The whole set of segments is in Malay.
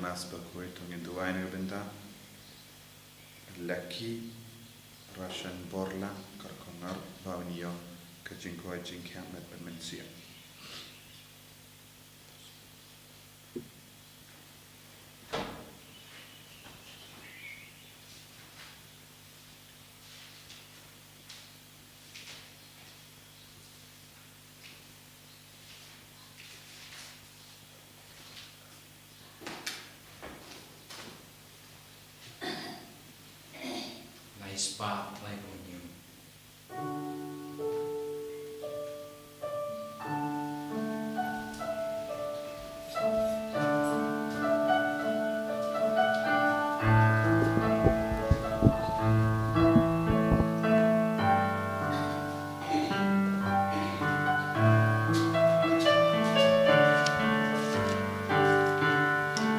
mas Bakhuid tongin duai nagabinda Laki Russian Borla Karkongar Bavniyo Kajinko Jinkya Medmensia Spark like on you.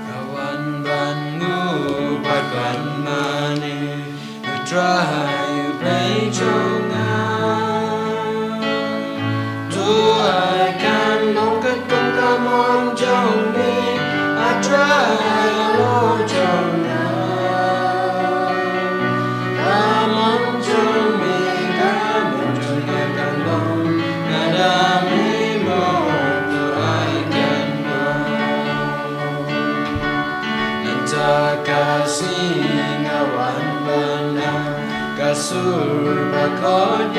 Kawan bangu bagan mani try play chonga do I can look at come on Johnny I try Lord Jonah come on Johnny come on Johnny come on Nadami more do I can go Nantakasing awan bana Kasur Bakhoid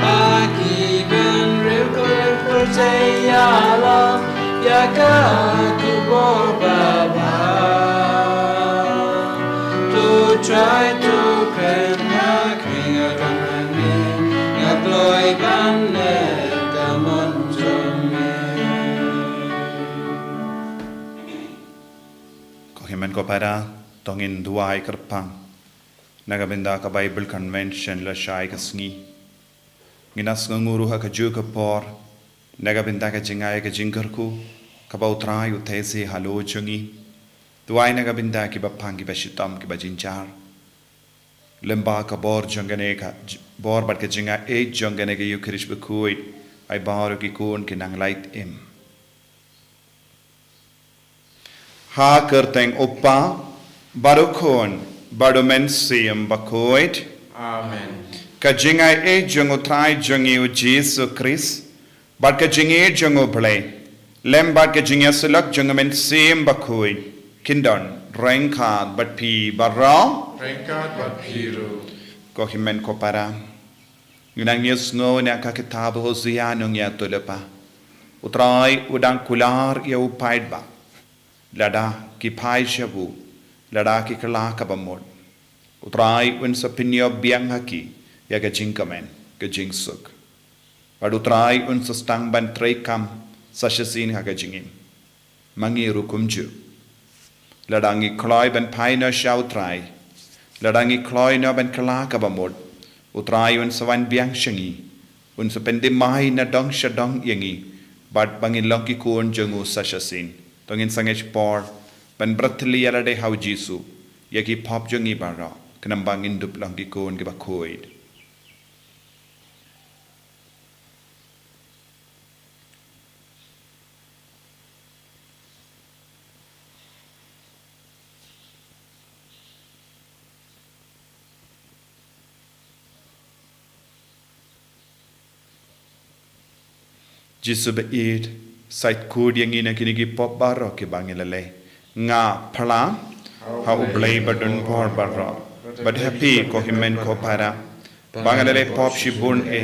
Bagi ben ril percaya Allah Ya kaku baba To try to kren kring akan ni Ngaploi bane kamon jome Kohiman ko para tongin duai kerpang nagabinda ka Bible Convention la shai ka sngi nginas nguru ha ka ju ka por nagabinda ka jingai ka jingkarku ka bautrai uthese halo jungi duai nagabinda ki bapang ki bashitam ki bajinchar lemba ka bor jangane ka bor bat ka jinga e jangane ka yukrish Bakhuid ai bar ki kun ki nang light im ha kerteng oppa Barukhon, Badumensium Bakhuid. Amen. Kajingai e jungo trai jungi u Jesus Christ. But kajingi jungo play. Lembat kajingi sulak jungo mensium Bakhuid. Kindon, Renkad, but pi barra. Renkad, but piru. Kohimen kopara. Yunang yes no na kakitabu Hosea nung ya tulepa. Utrai udang kular ya upaid ba. Lada kipai shabu. Ladaki kala kabamod. Utrai un sapinyo biang haki ya ka jingkamen ka jingsuk. Pad utrai un sustang ban trei kam sashasin ha ka jingim. Mangi rukumju. Ladangi kloi ban paina shautrai. Ladangi kloi no ban kala kabamod. Utrai un sawan biang shangi. Un sapendi mai na dong shadong yangi. Bad bangin longki kuon jungu sashasin. Tongin sangech por. Ban brathli yalade hau Jisu yaki pop jungi bara kenambang indup lang ki kon ki Bakhuid Jisu be eid sait kud yang ina kini ki pop bara ki bangilale nga phala ha ublay badun bor barra but happy ko himen ko para bangalale pop shibun e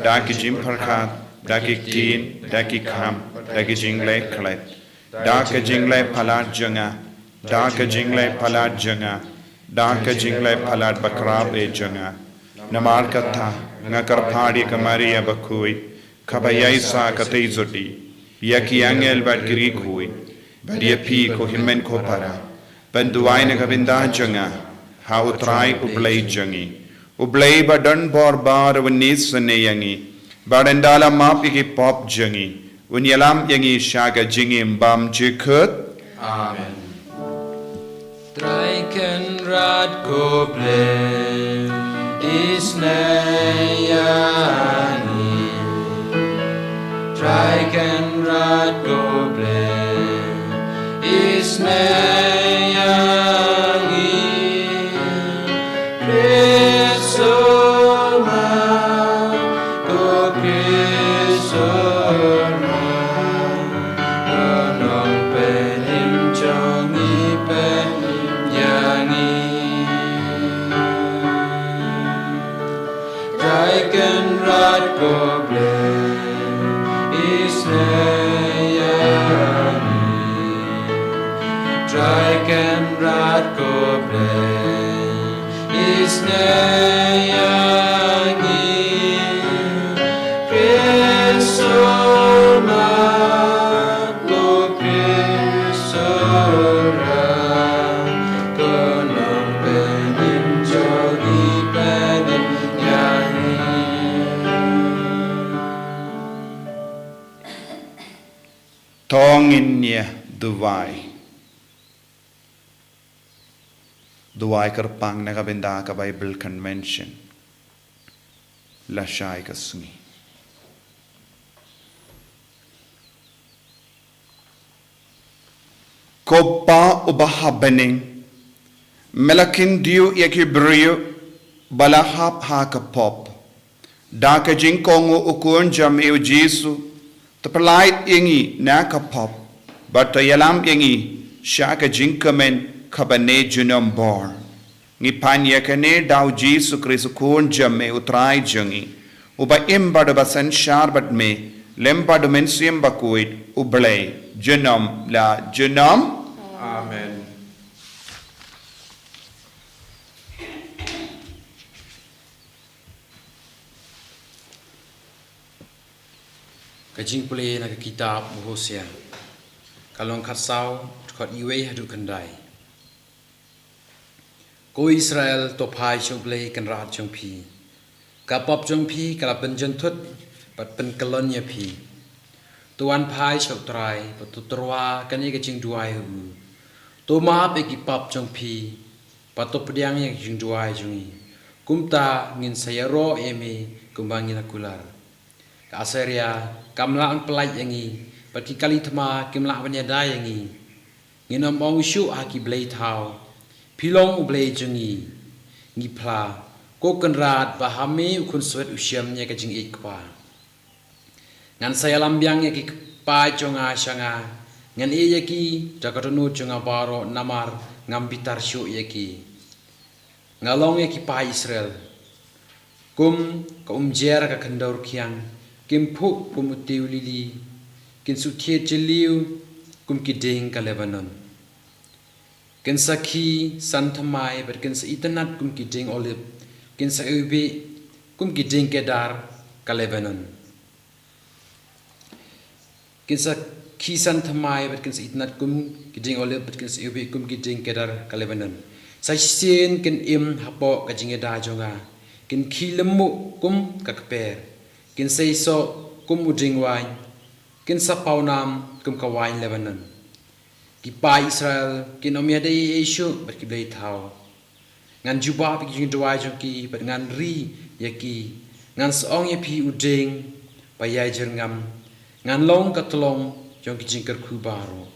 daki jim parkha daki tin daki kham daki jingle klet daka jingle phalat janga daka jingle phalat janga daka jingle phalat bakrab e janga namar katha nga karphadi kamari ya Bakhuid khabayai sa katei zoti yaki angel bad gri khui Badia pi ko himen ko para. Banduai na kabinda janga. Ha utrai ublay jangi. Ublay ba dan bor bar wanis sane yangi. Barandala map iki pop jangi. Unyalam yangi shaga jingi mbam jikut. Amen. Traiken rad ko ble isnayani. Traiken rad ko ble can ride go blame is nayani. Try can ride go blame is nayani. Krisoma go Krisora konong penin jodi penin yani. Tongin niya Duwai kerpang na kabenda ka Bible Convention. Lashay ka sungi. Kopa ubahabaning melakin diu yakibriyo balahap hakapop. Daka jingkongo ukun jam eu Jesu tapalait yengi nakapop. Bata yalam yengi shaka jingkamen kabane junam bor. Ngipanya kane daw Jesu Kristo kun jam me utrai jangi. Uba imbado basan sharbat me lempado mensiam Bakhuid ublay junam la junam. Amen. Kajing pulih nak kitab Hosea. Kalong kasau kot iwe hadu kendai. Ko Israel topai chong play kan rat chong pi. Kapop chong pi kala penjentut pat pen kalonya pi. Tuan pai chok trai patutrwa kani kajing duai hu. To maap ekipap chong pi patop pediang yang kajing duai jongi. Kumta ngin sayaro eme kumbangin akular. Ka asaria kamlaan pelai yangi pati kali thama kimla banyada yangi nginom aushu aki blai thau pilong ublai jungi ngi phla ko kanrat bahame ukun swet usyam nya kajing ikpa ngan saya lambiang yaki pa jonga shanga ngan e yaki jakatonu jonga baro namar ngambitar shu yaki ngalong yaki pa Israel kum ka umjer ka kandaur kiang kim phuk pumutiu lili kin suthiet chiliu kum kideng ka Lebanon kin sakhi santhamai ber kin sa itanat kum kideng olive kin sa ubi kum kideng kedar ka Lebanon kin sa khi santhamai ber kin sa itanat kum kideng olive ber kin sa ubi kum kideng kedar ka Lebanon sa sin kin im hapo ka jingeda jonga kin khilemu kum ka kper kin say so kum uding wine kin sa paunam kum kawain Lebanon ki pa Israel kin omiade Yeshu ber ki blai thau ngan juba pi jing dwai jong ki ber ngan ri yaki ngan song ye pi uding pa yai jerngam ngan long ka tlong jong ki jing ker khu baro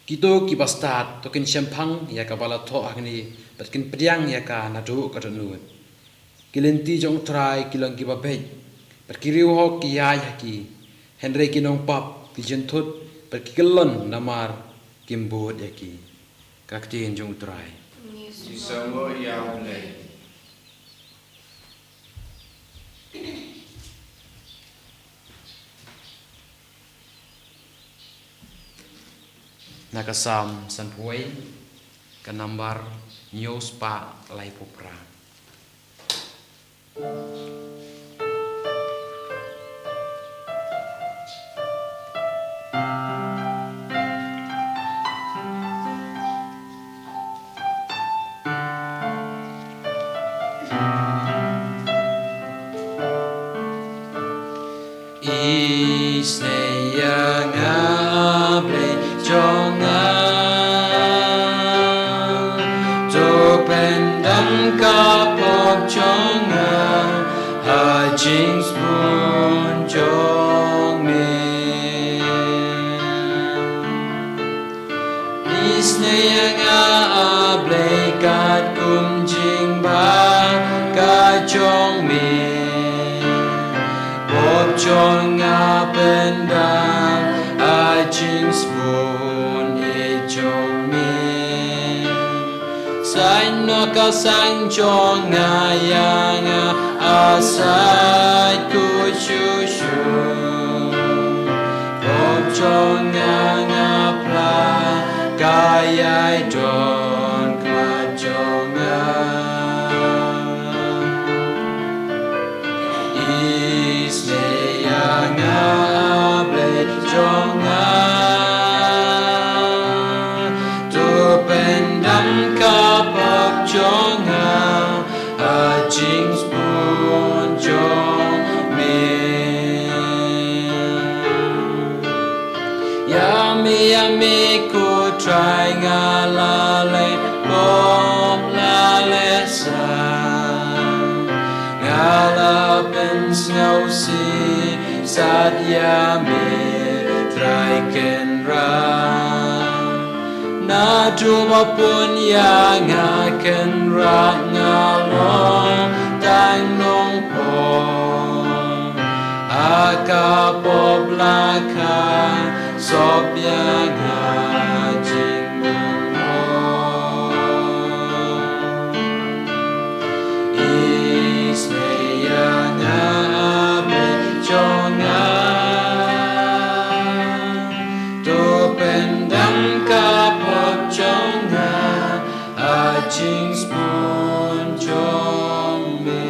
kito ki bastat to kin champang ya ka bala tho agni ber kin pediang ya ka na do ka nu kilenti jong trai kilong ki ba be Perkiriu ho ki yai haki Henry kinong pap ki jentut perkilon namar kimbod yaki kaktin jong utrai Isango yaulay. nakasam sanpuai kanambar news pa lai popra Isneya ngabre jonga Jopendam kapok jonga Hajing spoon jong me Isneya ngabre kat kum jing ba ka jong me Chong nga pendang ajing spoon e chong me Sain no ka sang chong nga yang asai ku shushu pop jonga ngapla kayai don kwa jonga isneyanga blet jonga tu pendam kapap jonga jing spoon jong me yummy ku try ngalale bom lale sa ngalapen snow si sad yummy try ken ra na tuba pun yang akan rak ngalong tang nong po akapo blaka sop yang jing mo isne yang abe jonga to pendam kapop jonga jing spoon jong me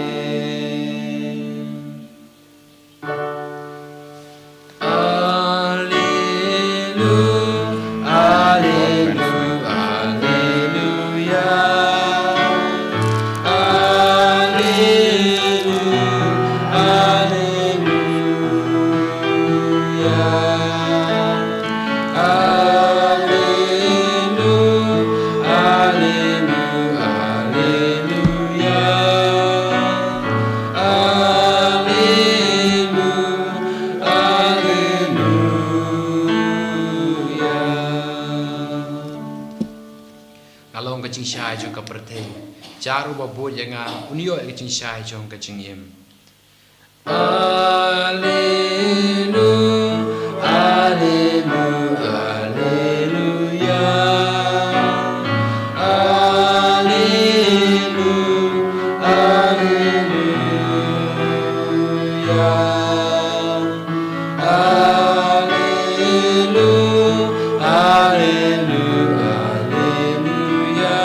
Along ka ching shai jo ka prathe charu ba bo yanga unyo ka ching shai jo ka ching yem Alleluia, alleluia, alleluia, alleluia, alleluia, alleluia, alleluia.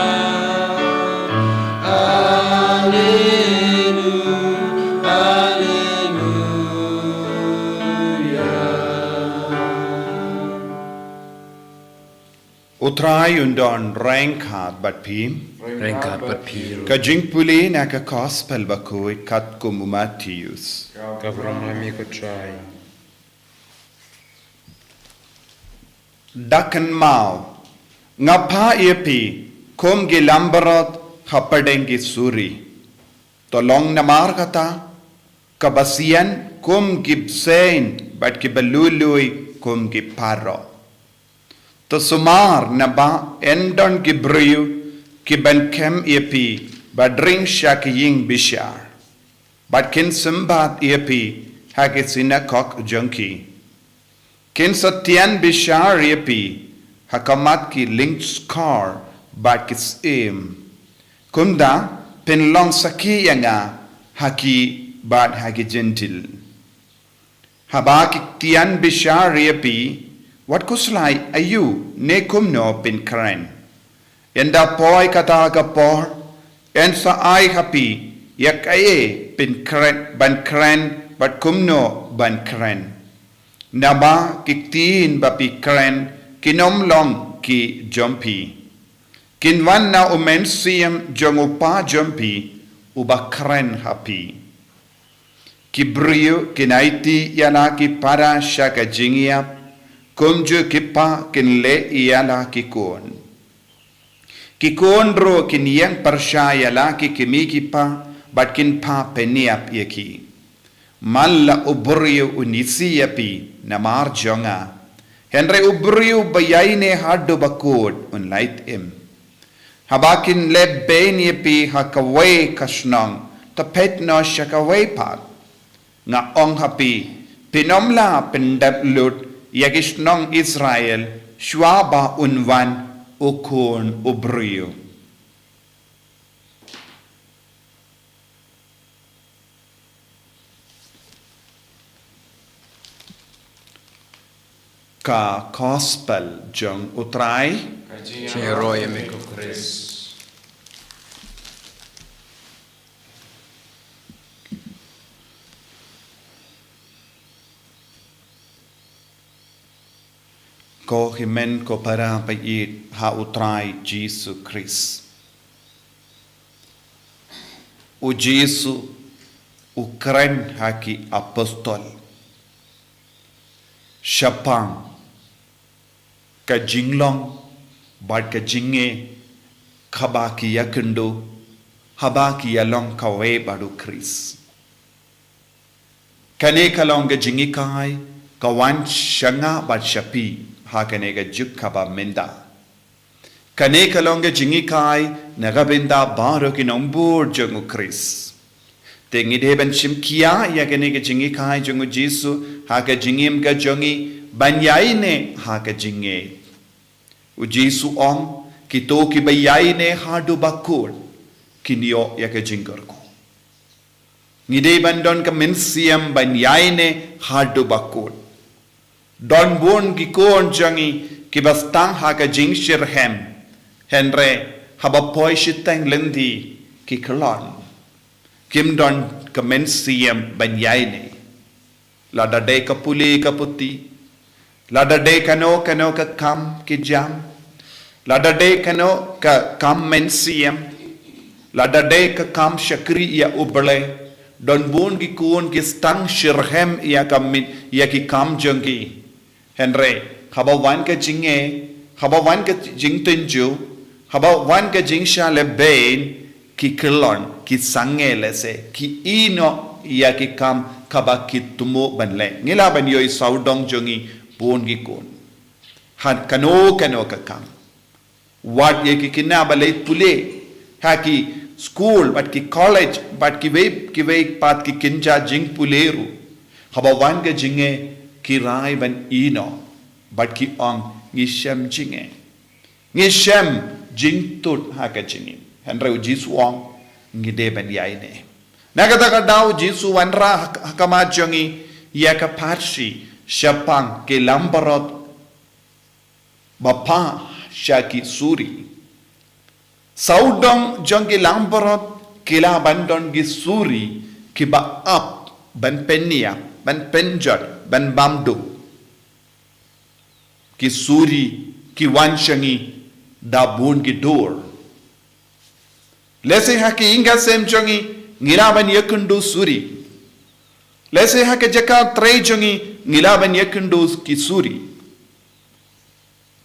Utrai undon rengkat bat pim rengkat pat phiru ka jingpuli na ka gospel Bakhuid kat kumumatius ka brahmi ko try dakan mau ngapa iepi kum gilambarat hapadengi suri tolong namar kata kabasian kum gibsain bat kibalului kum giparo to sumar na ba endon gibriu kiban kem iepi badring shak ying bishar but kin simbat iepi hagitsina kok junkie kin satyan bishar iepi hakamat ki link scar but kis im kumda pin long saki yanga haki bad hagi gentil habak tian bishar iepi what kuslai ayu ne kumno pin karen enda poi kata ka por en sa ai happy yak aye pin karen ban karen but kumno ban karen naba kiktin bapi karen kinom long ki jompi kinwan na umen siem jongupa jompi uba karen happy kibriyo kinaiti yana ki para shaka jingiap kumju kipa kinle iyala kikon ro kinyang parshaya la kimi kipa bat kin pa peniap yaki malla ubriyo unisi yapi namar jonga henry ubriyo bayaine haddo bakod un light im habakin le ben yapi hakaway kashnong tapet no shakaway pat nga ong hapi pinomla pendap lut Yagishnong Israel, Shwaba unwan ukon ubriyo. ka gospel jong utrai Che roy me ko Chris. ko himen ko para pa it ha utrai Jesus Christ. O Jesus Ukran haki apostol. Shapang ka jinglong bad ka jinge khabaki yakendo habaki yalong kawe badu Chris. Kane kalong ka jingi kai kawan shanga bad shapi hakane ka juk kaba menda. Kane kalong ka jingi kai nagabenda baro kinombur jongu Chris. Tengi deben shimkia ya kene ke jingi kai jongu Jesu ha ka jingim ka jongi banyai ne ha ka jinge u Jesu ong kito ki bayai ne ha do bakul kinio ya ka jingar ko ngide bandon ka mensiam banyai ne ha do bakul don bon ki kon jongi ki bastang ha ka jing shirhem henre haba poi shitang lendi ki klon Kim don kamen siyam banyay ne. Lada de ka puli ka puti. Lada de kano ka kam ki jam. Lada de kano ka kam men siyam. Lada de ka kam shakri ya ubale. Don bun ki kuon ki stang shirhem ya kamin ya ki kam jongi. Henry, haba wan ka jinge, haba wan ka jing tenju, haba wan ka jing sha le bain. Ki kelon, ki sange lese, ki ino ya ki kam kaba ki tumo banle. Ngila ban yoy saudong jongi pun ki kon. Han kano ka kam. Wat ye ki kinabale tule. Ha ki school, but ki college, but ki wei pat ki kinja jing puleru. Haba wan ka jinge ki rai ban ino, but ki ong ngishem jinge. Ngishem jing tut ha ka jinge. Henry Jesu wong ngide ben yaine. Nagata daw Jesu wanra hakama jongi yaka parshi shapang ke lambarot bapa shaki suri. Saudong jongi lambarot kila bandon gi suri ki ba up ban penia ban penjot ban bamdu ki suri ki wanshangi da bun ki door. Lese haki inga sem jongi ngiraban yakundu suri. Lese haki jaka tre jongi ngiraban yakundu ki suri.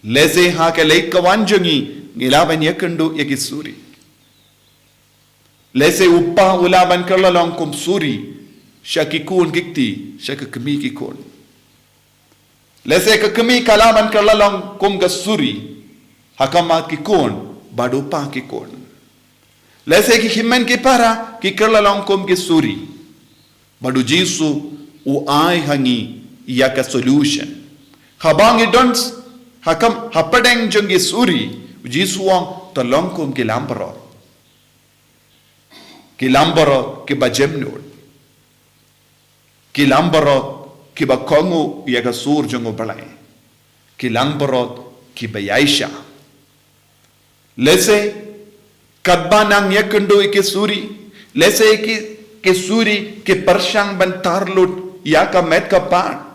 Lese haki leikawan jongi ngiraban yakundu yaki suri. Lese uppa ulaban kerlalong kum suri shaki kun kikti shaki kemi ki kun. Lese ka kemi kalaban kerlalong kum ka suri hakamat ki kun badupa ki kun. Lese ki himen ki para ki kerlalong kom ki suri. Badu Jesu u ai hangi ya ka solution. Habang idons hakam hapadeng jongi suri Jesu wang tolong kom ki lambaro. Ki lambaro ki bajemnul. Ki lambaro ki bakongu ya ka sur jongo balai. Ki lambaro ki bayaisha. Lese kadbanang yakundu ke suri lese ke suri ke persyang bantarlut ya ka met ka pan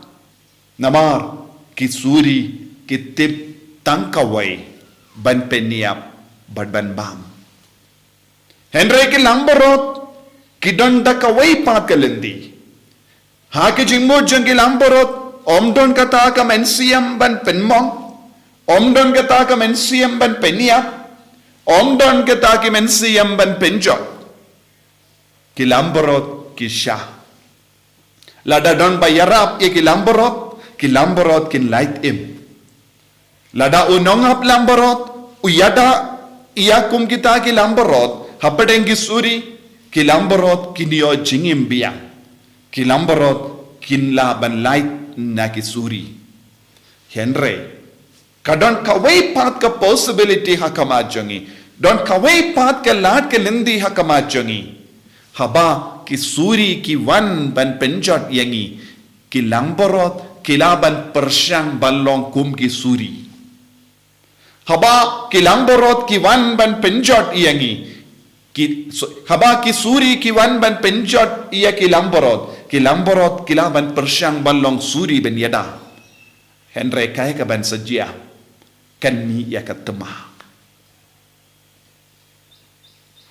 namar ki suri ke tip tangkawai ban peniap ban bam henry ke lambarot ki don da kawai pat kalendi ha ke jingmo jang ke lambarot omdon kata ka mensiam ban penmong omdon kata ka mensiam ban peniap Omdon kita ki mensiyam ban penjot. Ki lamborot ki syah. Lada don bayarap ye ki lamborot kin light im. Lada unongap lamborot uyada iyakum kita ki lamborot hapadeng ki suri ki lamborot kinio jingim biang. Ki lamborot kin la ban light na ki suri. Henry kadon kawai pat ka possibility hakama jongi don kawai pat ka lat ka lindi hakama jongi haba ki suri ki wan ban penjot yangi ki lamborot kilaban persyang balong kum ki suri. Haba kilang borot ki wan ban penjot iyangi. Haba ki suri ki wan ban penjot iya kilang borot. Kilang borot kilaban persyang balong suri ben yada. Henry kaya ka ban sajia. Kan mi iya ka temah.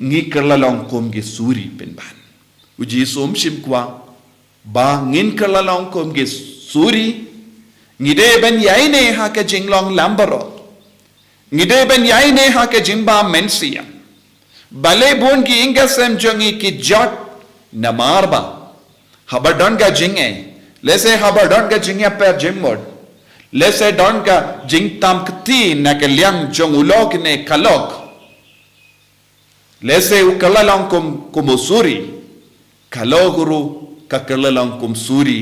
Ngi kerlalong kum ki suri ben ban. Uji som sim kwa. Ba ngin kerlalong kum ki suri. Ngide ben yaine ha ka jinglong lamborot. Ngide ben yaine ha ke jimba mensiam. Bale bon ki inga sem jongi ki jot na marba. Habardon ka jinge. Lese habardon ka jinge per jimmod. Lese don ka jing tam kti na ke liang jong ulok ne kalok. Lese ukalalong kumusuri. Kaloguru ka kalalong kumsuri.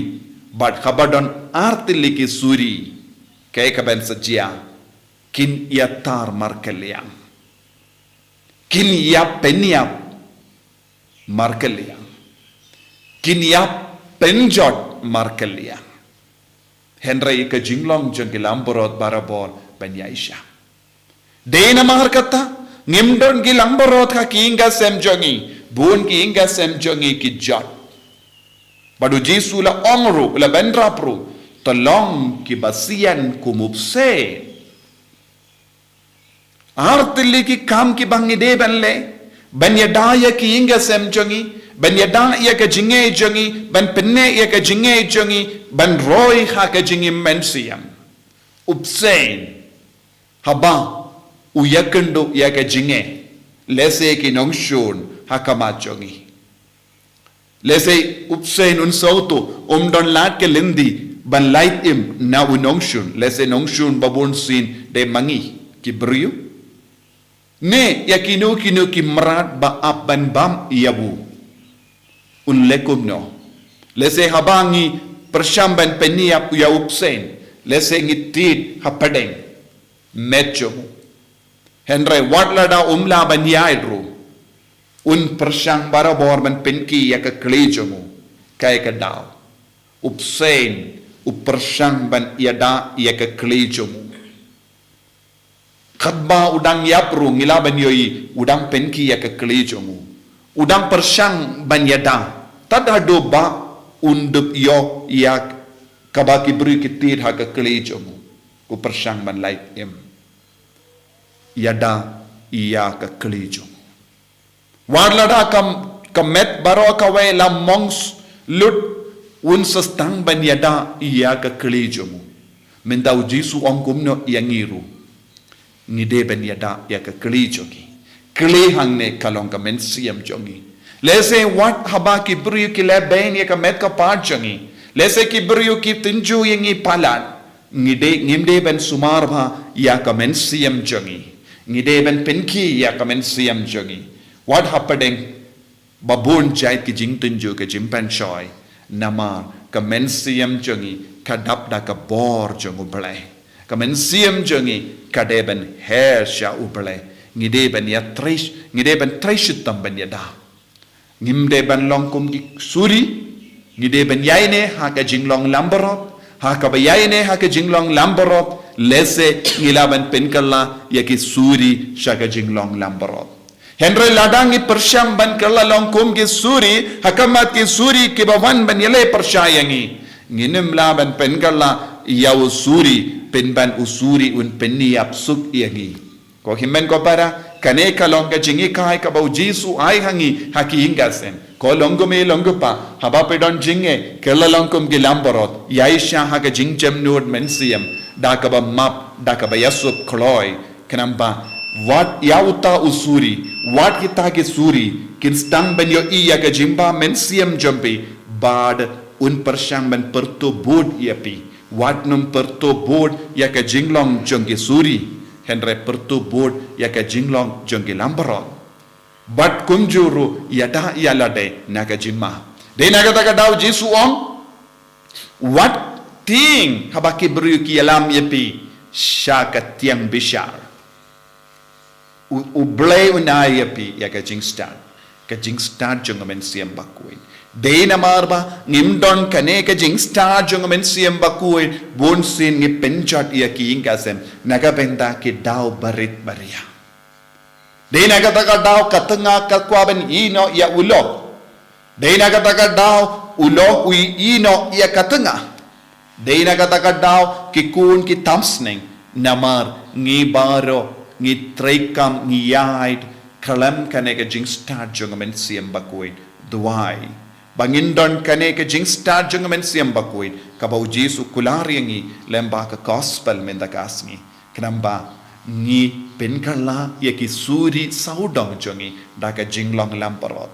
But habardon artili ki suri. Kaya ka ben sajia. Kin ia tar markeliang. Kin ia peniap markeliang. Kin ia penjot markeliang. Henry ke jinglong jeng gilamborot barabor banyaisha. Dena mahar kata ngimdon gilamborot ka kiinga sem jongi. Buon kiinga sem jongi ki jot. Badu Jesu la ongru la bendra pru. Tolong ki basian kumupse. Artili ki kam ki bangi de banle ban yadaya ki inga sem jongi ban yada ya ka jinge jongi ban penne ya ka jinge jongi ban roy ha ka jingi mensiam upsen haba uyakendo ya ka jinge lese ki nongshon ha kama jongi lese upsen un sauto don lat ke lindi ban light im na nongshon lese nongshon babon sin de mangi ki brio ne yakino kino ki merat ba aban bam iabu unlekum no lese habangi persyamban peniap ya upsen lese ngitit hapadeng mecho henry watlada umla ban yaidru un persyang barabor ban penki ya ka klejomu kay ka daw upsen upersyang ban yada ya ka klejomu Khadba udang yapru ngilaban yoi udang penki ya ke kelijomu. Udang persyang banyada. Tadado ba undup yo ya kabaki beri kitir ha ke kelijomu. Ku persyang ban light em. Yada iya ke kelijomu. Warlada kamet baro kawe la mongs lut un sestang banyada iya ke kelijomu. Mendau Jesu ongkumno yang ngiru. Ngide ben yada ya ka kli jogi kli hangne kalong ka mensiam jogi lese wat haba ki brio ki le ben ya ka met ka part jogi lese ki brio ki tinju yengi palan ngide ben sumar bha ya ka mensiam jogi ngide ben penki ya ka mensiam jogi what happening babun jait ki jing tinju ka jimpan choi namar ka mensiam jogi kadap da ka bor jongu blai Kamen siam jongi kadeben her sha uble ngideben ya trish ngideben trishitam ben yada ngimdeben longkum ki suri ngideben yaine ha ka jinglong lamborot ha ka yaine ha ka jinglong lamborot lese ngilaban penkalla ya ki suri sha ka jinglong lamborot henry ladangi persyam ban kalla longkum ki suri hakamat ki suri ki bawan ban yele persyayangi nginem laban penkalla yaw suri penban usuri un penniap suk iangi ko himmen ko para kane kalong ka jingi kai ka bau Jesu ai hangi haki hingasen ko longo me longo pa haba pedon jinge kelalongkum gilamborot yaisha haka jingjem nod mensiam da ka ba map da ka ba yasup kloi kanamba wat yauta usuri wat kita ke suri kin stang ben yo iya ka jimba mensiam jompi bad un persyang ben perto bod iapi Watnum perto bod ya ka jinglong jonggi suri henre perto bod ya ka jinglong jonggi lambarot bat kumjuru ya da ya lade naga jimma de naga ta ka daw Jesu ong what thing habaki bru ki alam yepi syaka tiang bishar u blay unai yepi ya ka jingstan jong men siam Bakhuid Dei namarba ngimdon kane ka jing star jong men siem Bakhuid bon sin ngi penjat ia ki ingasem naga benda ki dau barit baria. Dei naga taka dau katenga ka kwaben ino ia ulo. Dei naga taka dau ulo ui ino ia katenga. Dei naga taka dau ki kun ki tamsning namar ngi baro ngi trekam ngi yaid kalam kane ka jing star jong men siem Bakhuid duai. Bangindon kane ke jing star jong men siem Bakhuid kabau Jesu kulari ngi lemba ka gospel men da kasngi kenamba ngi penkala ye ki suri saudong jongi da ka jinglong lamparot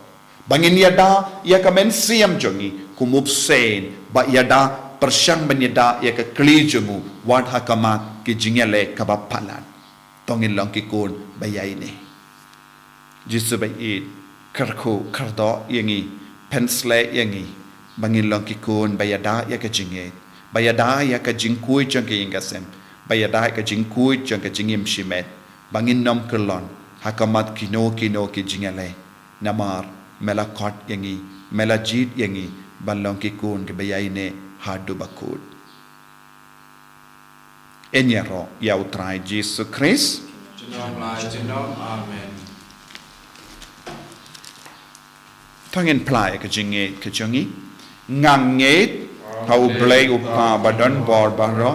bangin yada ya ka men siem jongi kumup sen ba yada persyang ben yada ya ka klijumu wat hakama ki jingele kabapalan tongin long ki kun bayai ne Jesu bayit karko kardo yengi pensle yangi bangin long kikun bayada ya ka jinget bayada ya ka jingkui jang ke ingasem bayada ka jingkui jang ka jingim shimet bangin nom kelon hakamat kino ki jingale namar melakot yangi melajit yangi balong kikun ke bayaine hadu Bakhuid enyero ya utrai Jesus Christ Amen. Tangin play ka jinget ka jongi nganget hau blay upa badon bor baro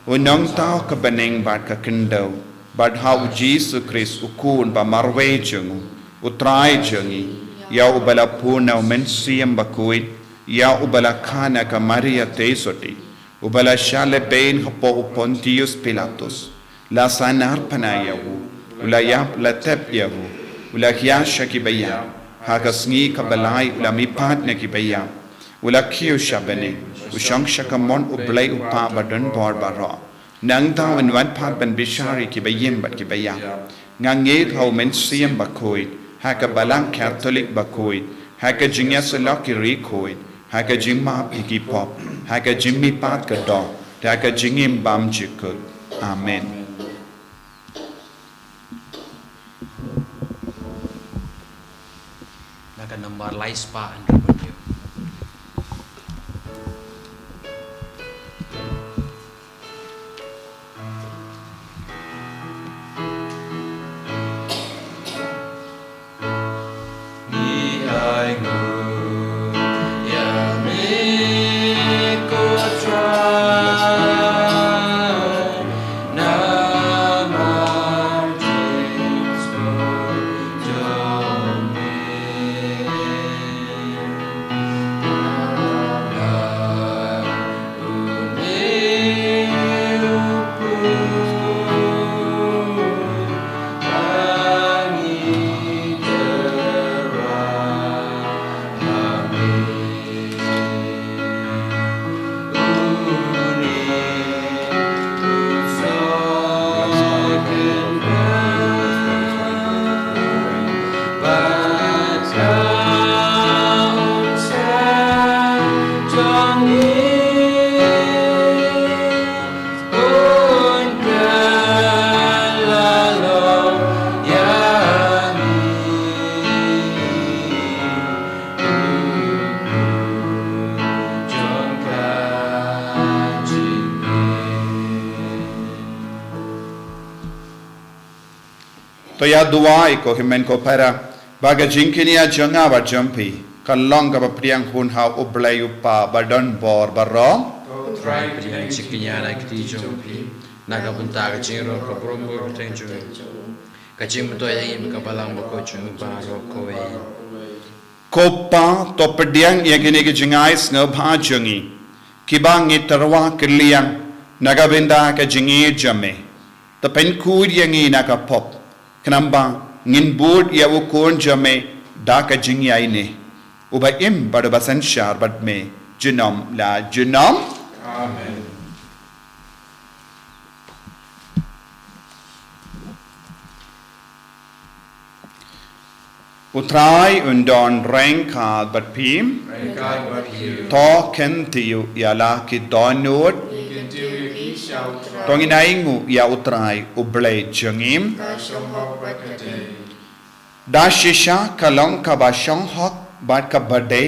unong tao ka baneng bad ka kendo bad hau Jesus Christ ukun ba marwe jongu utrai jongi ya ubala puna men siem Bakhuid ya ubala khana ka Maria tesoti ubala shale bein hapo Pontius Pilatus la sanar panayawu ula yap la tep yawu ula kiyasha ki bayam hagasngi kabalai ula mipat na kibaya ula kiyo shabane ushang shakamon ublay upa badan bor baro nang tao in wan pat ban bishari kibayim bat kibaya ngangit hau men siem Bakhuid haka balang Catholic Bakhuid haka jingya salok kiri Bakhuid haka jingma piki pop haka jimmi pat kado haka jingim bam jikut amen. Number light spa and revenue. To ya duai ko himen ko para baga jinkinia janga ba jampi kalong ka priang hun ha ublay upa badon bor baro Try priang chikinya na kiti jompi nagabunta ka jingro ka brombo tenjo ka jimto yang ka balang bako chung baro kowe kopa to pediang ya gini ke jingais ngabha jangi kibang itarwa kiliang nagabenda ka jingi jame to penkud yangi nakapop kenamba ngin bud ya ukon jame da ka jingi aine uba im bada basan shar bad me jinom la jinom Amen. Utrai undon rengka bat pim Rengkai bat hiu. to ken tiu yala ki donut Ikan tiu ki shau trai. tonginaingu ya utrai ublay jangim Ka shong hok bat kate. da shisha kalong ka ba shong hok bat ka bade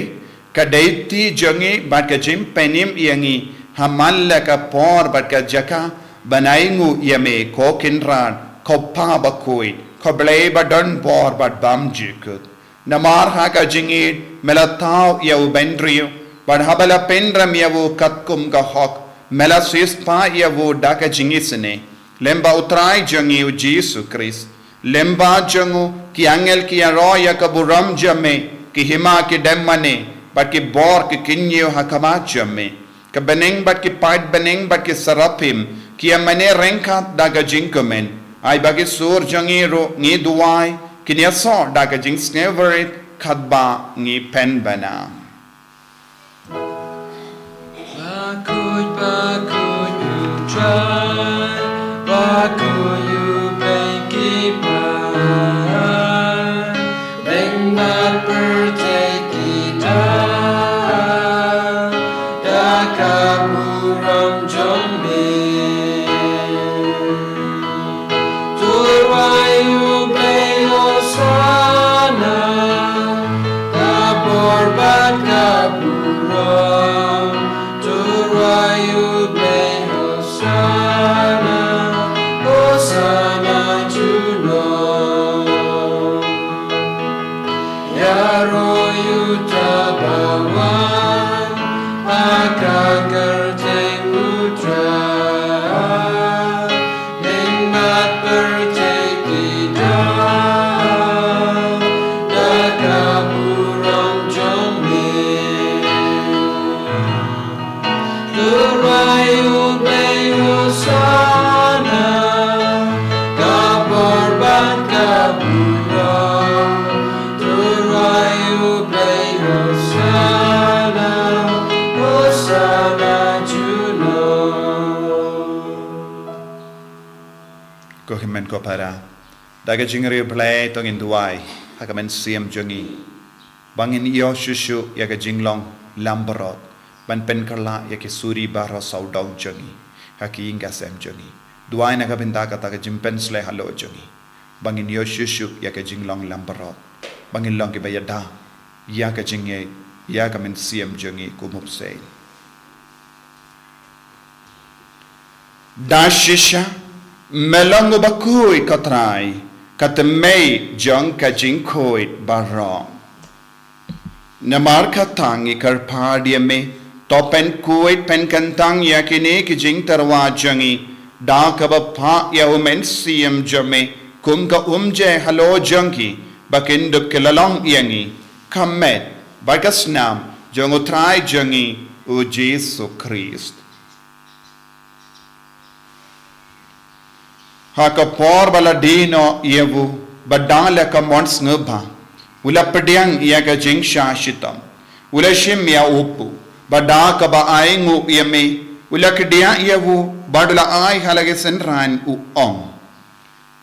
Kadaiti jangi bat ka jim penim yangi hamalla ka por bat ka jaka banaingu yame ko kinran ko pa Bakhuid ko blei badon por bat bam jikut namar ha ka jingi melatau yau bendriu bat habala pendram yau katkum ka hok mela pa yau daka jingi sene lemba utrai jangi u Jesus Christ lemba jangu ki angel ki aroya ka buram jame ki hima ki demmane bat ki bor ki kinyo hakama jame ka beneng bat ki pait beneng bat ki sarapim ki amane renkat daga jinkomen ai bagi sur jangi ro ngi duai ki nia so daga jing sneverit khatba ngi pen bana Bakhuid you try Bakhuid you make it bright Bring that bird take it down Dakaburam jombe Turwayu play Osana Kabor bat kaburam Turwayu play Osana Osana Juno Yaro Yutabawan Akagar Tengutra Ningat Bertekida Dakaburam Jombe Turayu Bayusana Kabor Bat Kaburam Turayu Bayusana Osana Juno ko himen ko para daga jingri play tong in duai hakamen siam jangi bangin yo shushu yaga jinglong lambarot ban pen karla yake suri bara saudong jangi haki inga sem jangi duai na kabinda ka taga jimpen sle halo jangi bangin yo shushu yaga jinglong lambarot bangin long ki bayada yaga jingye yaga men siam jangi kumupse dashisha melongo Bakhuid katrai katemei jong ka jinkoid barong namar katangi karpadia me topen kuit pen kantang yakine ki jing tarwa jangi da kaba pa yaumen siam jame kumka umje halo jangi bakindup kelalong yangi kamet bagasnam jong utrai jangi u Jesus Christ haka por baladino yevu badala ka mons ngba ula pediang yaga jing shashitam ula shim ya upu badaka ba aingu yeme ula kedia yevu badula ai halage senran u ong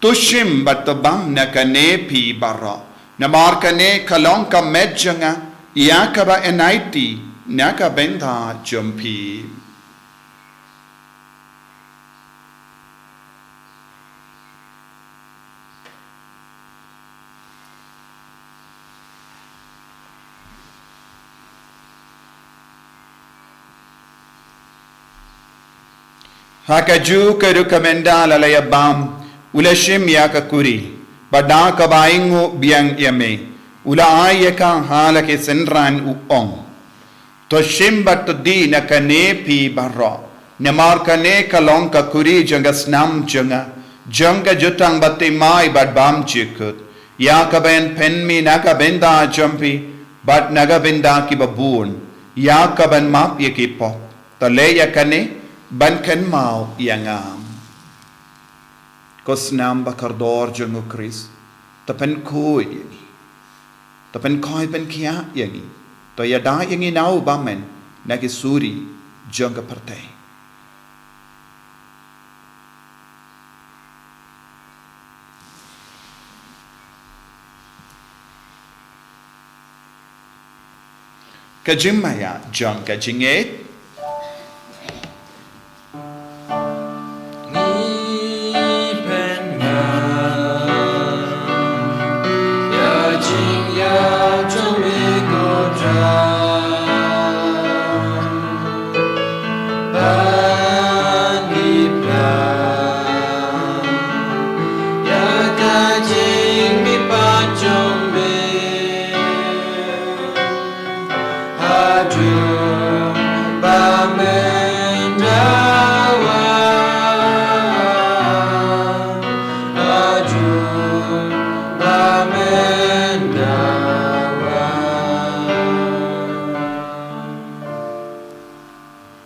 tushim batabam nakane pi bara namar kane kalong ka medjanga yakaba enaiti naka benda jumpi Hakaju keru kamenda lalaya bam ulashim yaka kuri bada kabaingu biang yame ula ayaka halake senran uong to shimbat di nakane pi barra namar kane kalong ka kuri janga snam janga jutang bate mai bad bam chikut yaka ben penmi naka benda jampi bat naga benda ki babun yaka ben map yakipo taleya kane ban ken mau yangam kosnam bakardor jungu Chris tapen koi yangi tapen koi pen kia yangi to yada yangi nau bamen nagi suri junga parte kajimaya junga jinget Ya jing ya jong mi go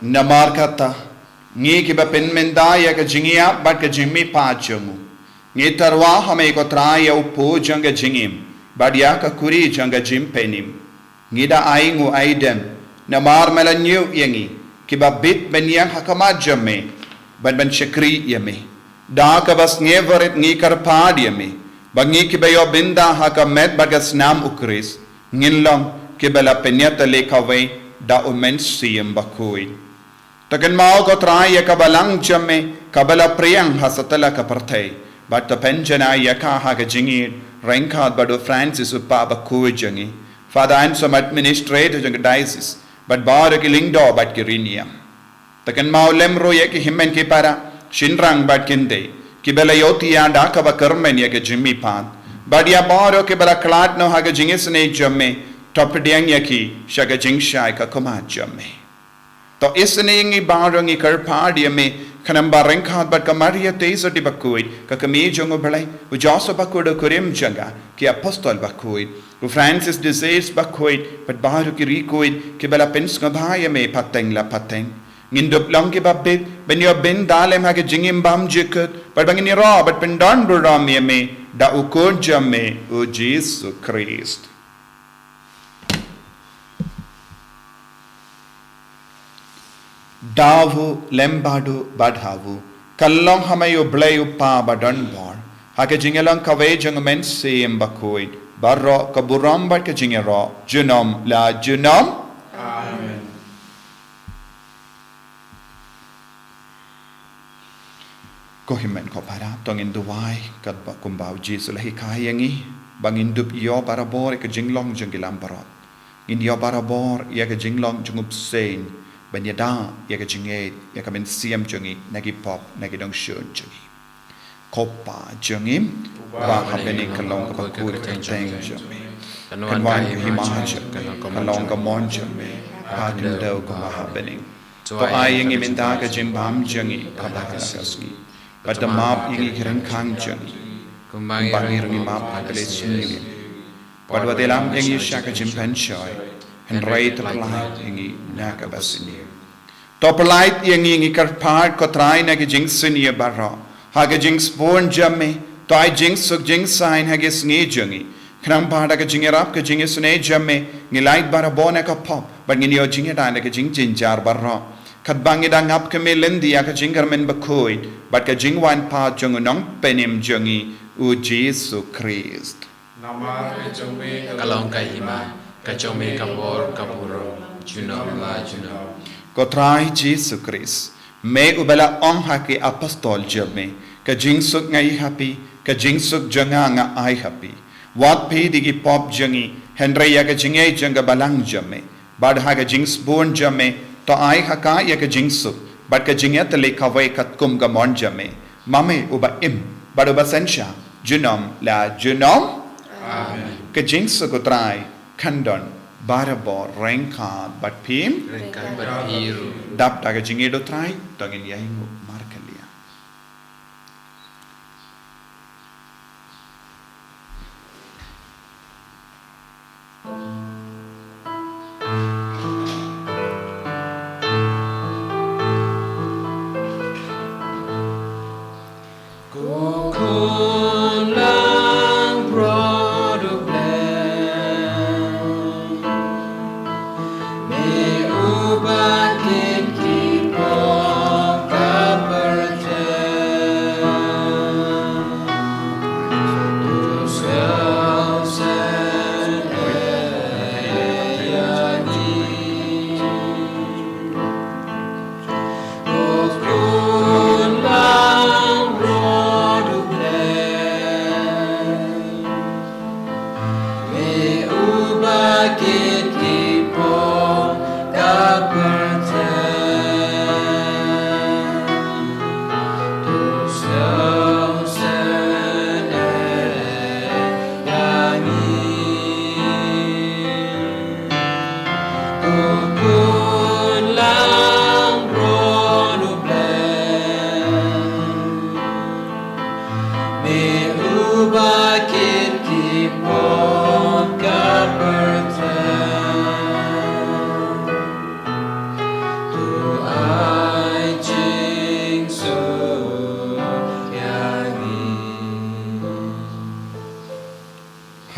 namar kata ngi ki ba pen mendaya ka jingia bat ka jimmi pa jungu ngi tarwa hame ko traya upo janga jingim badia ka kuri janga jim penim ngi da aingu aidem namar melanyu yangi ki ba bit benyang hakama jamme ban chakri yame da ka bas ngeverit ngi karpad yame bangi ki ba yo binda hakamet bagas nam ukris nginlong ki bala penyata lekawai da umen siyem Bakhuid takan mau ko trai ya kabalang jamme kabala priyang hasatala kaparthai but the penjana yaka ha ka jingi rankad badu Francis upa Bakhuid jangi father and some administrator jang diocese but bar ki lingdo but kirinia takan mau lemro ya ki himmen ki para shinrang but kinde ki bela yoti ya da ka ba karmen ya ke jimmi pan but ya bar ki bela klat no ha ka jingi sne jamme top diang ya ki shaga jingshai ka koma jamme to isne ngi barangi karpadi me kanam barengkhat bat kamaria teiso di Bakhuid ka kami jongo belai u joso Bakhuid kurim janga ki apostol Bakhuid u Francis disease Bakhuid but baru ki rikuid ki bela pens ngabhaya me pateng la pateng ngindup long ki babbe ben yo ben dalem ha ke jingim bam jikut but bangini ro but pendan buram me da ukur jamme u Jesus Christ Davu lembadu badhavu kallong hamayo blayu pa badan bar hake jingelang kaway jangmen siyem Bakhuid barro kaburam bat ke jingero junom la junom Amen. Kohimen ko para tongin duwai kat kumbau Jesus lahi kayangi bangin dup yo barabor ke jinglong jangilam barot in yo barabor ya ke jinglong jungup sein banyada ya ka jinge ya ka men siam jungi nagi pop nagi dong shun jungi kopa jungi ba ka beni kalong ka Bakhuid ka teng jungi kanwan himaja kalong ka mon jungi pa kendo ka ba beni to ay yang iminda ka jimbam jungi ka ba ka saski but the map yang ikirang kang jungi kumbangi ringi map ka le sungi but wadelam yang yisha ka jimpan shoy and right of light ingi naga basini top light ingi karpar ko try na gi jingsin ye barra ha gi jings born jamme to I jings suk jing sign ha gi sngi jungi kram pada ga jingerap ga jingi sune jamme ngi light bara bona ka pop but ngi yo jingi da na gi jing jinjar barra kat bangi da ngap ke melendi ya ka jingar men Bakhuid but ka jingwan pa jung nong penim jungi u Jesus Christ Namar kecombe kalong kahima kacome kabor kaburo junom la junom ko try Jesus Christ me ubala ong haki apostol jamme ka jingsuk ngai happy ka jingsuk janga nga ai happy wat pe digi pop jangi henry ya ka jingai janga balang jamme bad ha ka jings born jamme to ai haka ya ka jingsuk bad ka jingat le kawai kat kum ga mon jamme mame uba im bad uba sensha junom la junom Amen. ka jingsuk ko try kandon barabor rengka bat pim rengkan berhiru dap daga jingedo try tongin yahingu markalia Kokon lang produk me ubah ki pop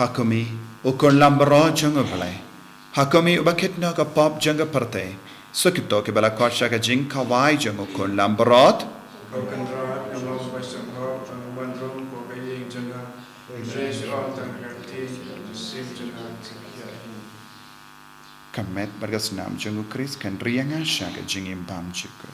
hakumi ukon lambro jang oblay hakumi ubakit na ka pop jang parte sukito ke bala kwasha ka jing kawai jang ukon lambrot kamet bargas nam jang ukris kan rianga shaka jing imbam chiko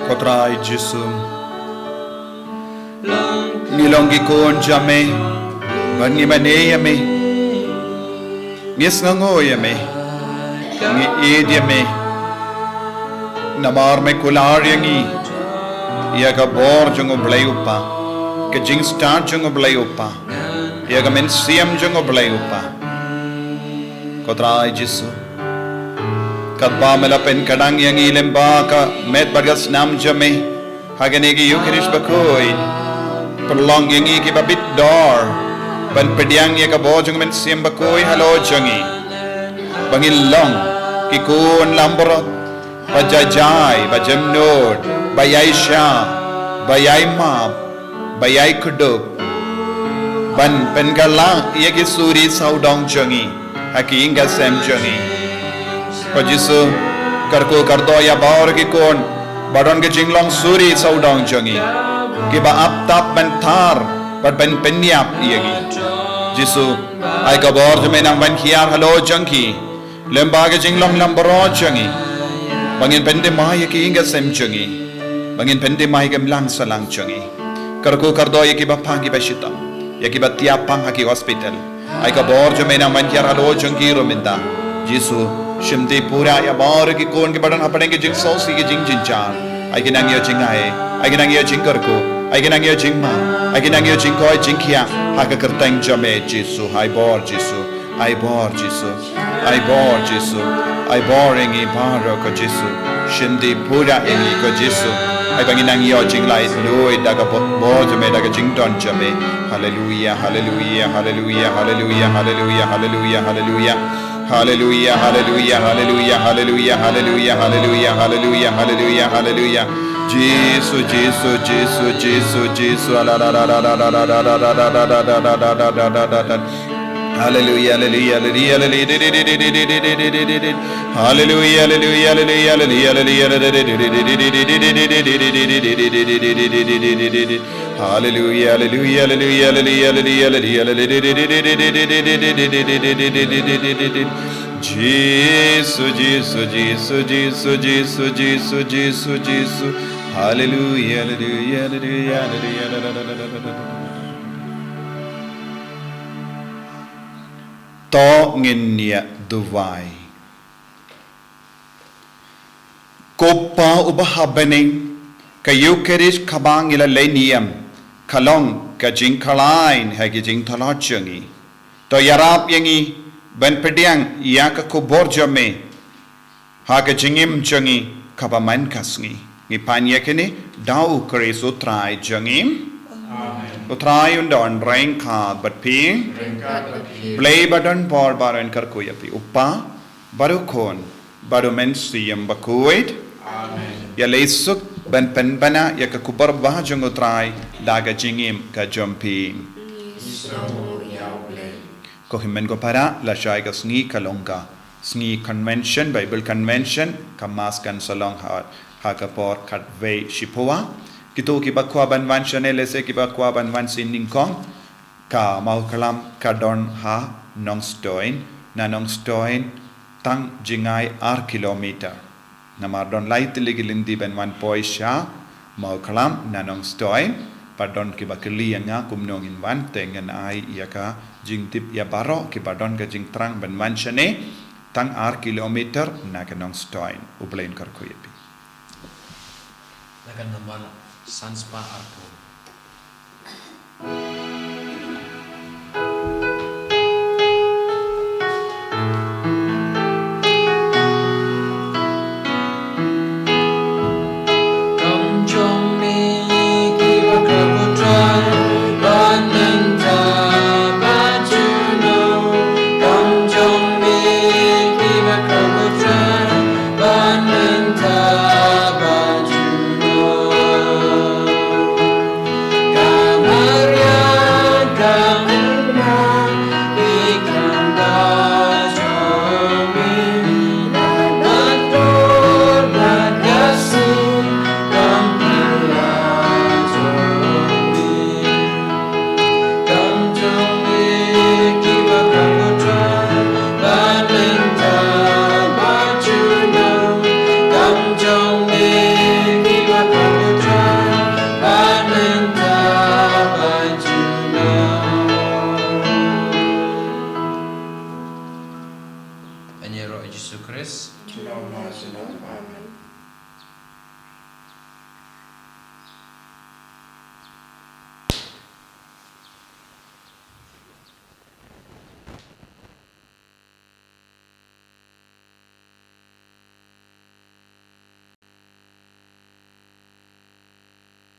Kotrai Jesu Nilongi kon jame Bangi mane yame Ngis ngango yame Ngi id yame Namar me kular yangi Yaga bor jungo blay upa Ke jing start jungo blay upa Yaga men siyam jungo blay upa Kotrai Jesu Katba melapen kadang yang ilemba ka met bargas nam jame haganegi yukirish Bakhuid perlong yang iki babit dor ban pediang ya ka bojong men sim Bakhuid halo jangi bangil long ki kun lamborot bajajai bajamnod bayai sha bayai map bayai kuduk ban pengala ya ki suri saudong jangi haki inga sem jangi Pajisu karko kardo ya baur ki kon baron ke jinglong suri saudong jangi ki ba ap tap ban thar bat ban penyap yagi jisu ai ka bor jame nang ban khiar halo jangki lemba ke jinglong lambaro jangi bangin pende mai ki inga sem jangi bangin pende mai ke mlang salang jangi karko kardo ya ki ba phangi ba shitam ya ki ba tiap pang haki hospital ai ka bor jame nang ban khiar halo jangki rominda jisu Shimdi pura ya baur ki kon ke badan apne ke jing sausi ke jing jinchar ai ke nang yo jing ai ke nang yo jing karko ai ke nang yo jing ma ai ke nang yo jing koi jing khia ha ka kartang jame Jesu ai bor Jesu ai bor Jesu ai bor Jesu ai bor engi baro ko Jesu Shimdi pura engi ko Jesu ai bangi nang yo jing lai loi daga bo jame daga jing don jame hallelujah hallelujah hallelujah hallelujah hallelujah hallelujah hallelujah Hallelujah, hallelujah, hallelujah, hallelujah, hallelujah, hallelujah, hallelujah, hallelujah, hallelujah. Jesus, Jesus, Jesus, Jesus, Jesus. Hallelujah, hallelujah, hallelujah, hallelujah, hallelujah, hallelujah, hallelujah, hallelujah, hallelujah. Jesus, Jesus, Jesus, Jesus, Jesus, Jesus, Jesus, Jesus. Hallelujah, hallelujah, hallelujah, hallelujah. To nginya duwai kopa ubahabening kayukeris kabang ila leniam kalong kajing kalain hagi jing thalachangi to yarap yangi ben pediang yak kuborjame haga jingim changi kabaman kasngi ngi panya kene dau kare sutrai jangim utrai undon rain ka but ping play button por baran karkoyapi upa barukon baru mensiam Bakhuid ya leisuk ban penbana ya kakubar bahajang utrai daga jingim ka jumping ko himen ko para la shai ka sngi kalongka sngi convention bible convention kamas kan salong ha ka por katve shipowa kito ki bakwa banwan chanel se ki bakwa banwan siningkong ka Mawkhlam ka don ha Nongstoin na Nongstoin tang jingai kilometer namar don light ligilindi banwan poisha Mawkhlam na Nongstoin padon ki bakli nga kumnong inwan tengen ai yaka jingtip ya baro ki padon ka jing trang banwan chane tang kilometer na ka Nongstoin ublain karkoyepi Lakan namana Sanspa Arpo